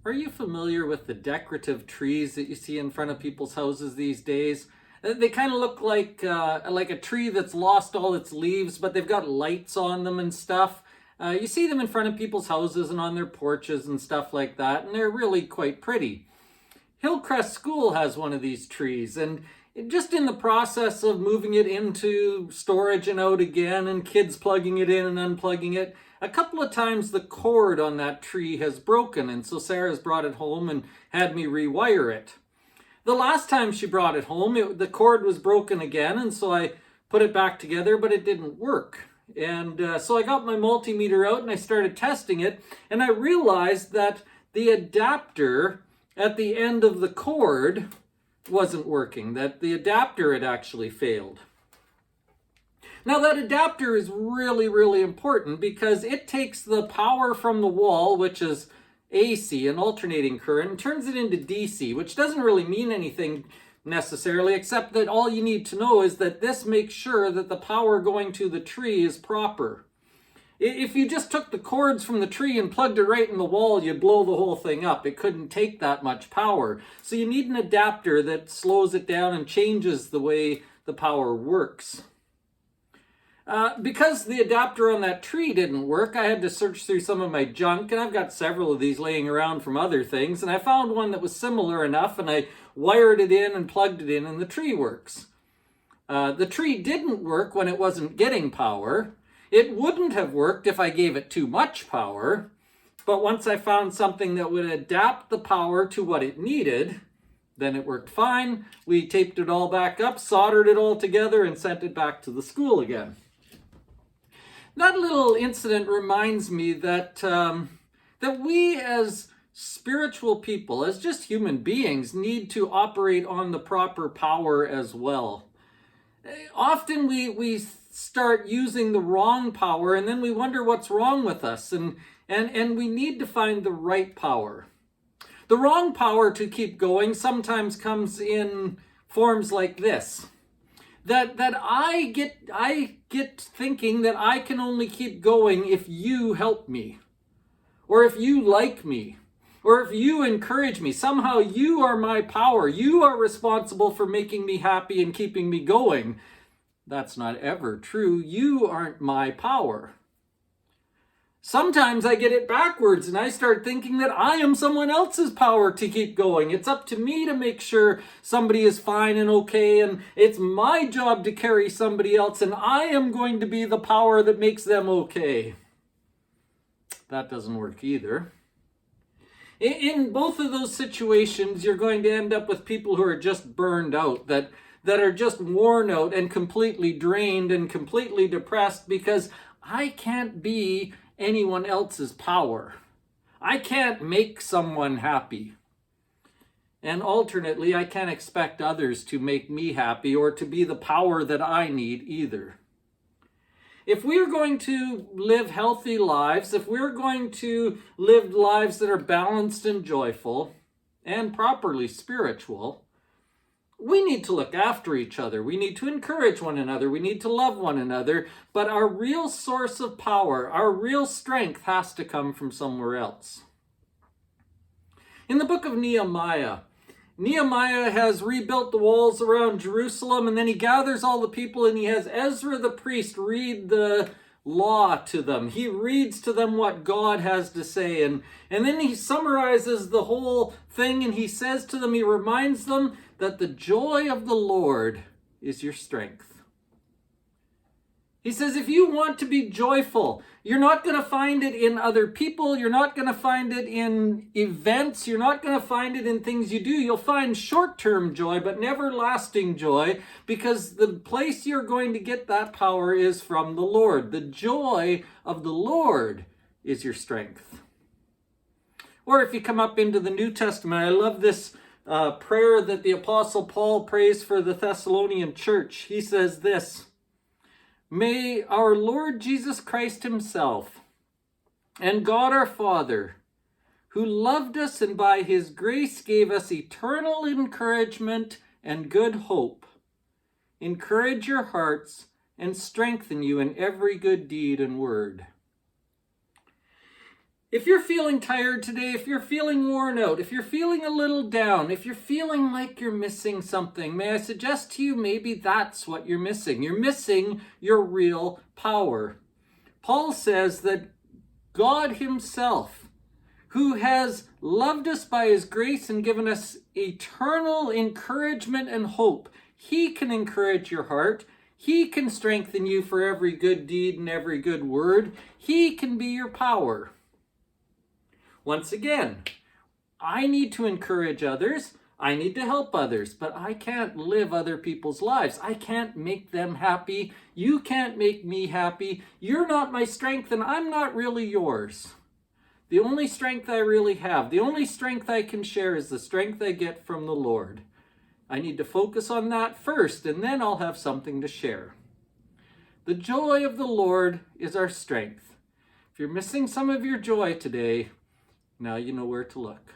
Are you familiar with the decorative trees that you see in front of people's houses these days? They kind of look like a tree that's lost all its leaves, but they've got lights on them and stuff. You see them in front of people's houses and on their porches and stuff like that, and they're really quite pretty. Hillcrest School has one of these trees, and just in the process of moving it into storage and out again, and kids plugging it in and unplugging it, a couple of times the cord on that tree has broken, and so Sarah's brought it home and had me rewire it. The last time she brought it home, the cord was broken again, and so I put it back together, but it didn't work. And so I got my multimeter out and I started testing it, and I realized that the adapter at the end of the cord wasn't working, that the adapter had actually failed. Now that adapter is really, really important because it takes the power from the wall, which is AC, an alternating current, and turns it into DC, which doesn't really mean anything necessarily, except that all you need to know is that this makes sure that the power going to the tree is proper. If you just took the cords from the tree and plugged it right in the wall, you'd blow the whole thing up. It couldn't take that much power. So you need an adapter that slows it down and changes the way the power works. Because the adapter on that tree didn't work, I had to search through some of my junk, and I've got several of these laying around from other things, and I found one that was similar enough, and I wired it in and plugged it in, and the tree works. The tree didn't work when it wasn't getting power. It wouldn't have worked if I gave it too much power, but once I found something that would adapt the power to what it needed, then it worked fine. We taped it all back up, soldered it all together, and sent it back to the school again. That little incident reminds me that we as spiritual people, as just human beings, need to operate on the proper power as well. Often we start using the wrong power, and then we wonder what's wrong with us, and we need to find the right power. The wrong power to keep going sometimes comes in forms like this. That I get thinking that I can only keep going if you help me, or if you like me, or if you encourage me. Somehow you are my power. You are responsible for making me happy and keeping me going. That's not ever true. You aren't my power. Sometimes I get it backwards and I start thinking that I am someone else's power to keep going. It's up to me to make sure somebody is fine and okay, and it's my job to carry somebody else, and I am going to be the power that makes them okay. That doesn't work either. In both of those situations, you're going to end up with people who are just burned out, that are just worn out and completely drained and completely depressed because I can't be anyone else's power. I can't make someone happy. And alternately, I can't expect others to make me happy or to be the power that I need either. If we're going to live healthy lives, if we're going to live lives that are balanced and joyful and properly spiritual, we need to look after each other. We need to encourage one another. We need to love one another. But our real source of power, our real strength has to come from somewhere else. In the book of Nehemiah has rebuilt the walls around Jerusalem, and then he gathers all the people and he has Ezra the priest read the law to them. He reads to them what God has to say, and then he summarizes the whole thing, and he says to them, he reminds them that the joy of the Lord is your strength. He says, if you want to be joyful, you're not going to find it in other people. You're not going to find it in events. You're not going to find it in things you do. You'll find short-term joy, but never lasting joy, because the place you're going to get that power is from the Lord. The joy of the Lord is your strength. Or if you come up into the New Testament, I love this prayer that the Apostle Paul prays for the Thessalonian church. He says this: may our Lord Jesus Christ himself and God our Father, who loved us and by his grace gave us eternal encouragement and good hope, encourage your hearts and strengthen you in every good deed and word. If you're feeling tired today, if you're feeling worn out, if you're feeling a little down, if you're feeling like you're missing something, may I suggest to you maybe that's what you're missing. You're missing your real power. Paul says that God himself, who has loved us by his grace and given us eternal encouragement and hope, he can encourage your heart. He can strengthen you for every good deed and every good word. He can be your power. Once again, I need to encourage others. I need to help others, but I can't live other people's lives. I can't make them happy. You can't make me happy. You're not my strength, and I'm not really yours. The only strength I really have, the only strength I can share is the strength I get from the Lord. I need to focus on that first, and then I'll have something to share. The joy of the Lord is our strength. If you're missing some of your joy today, now you know where to look.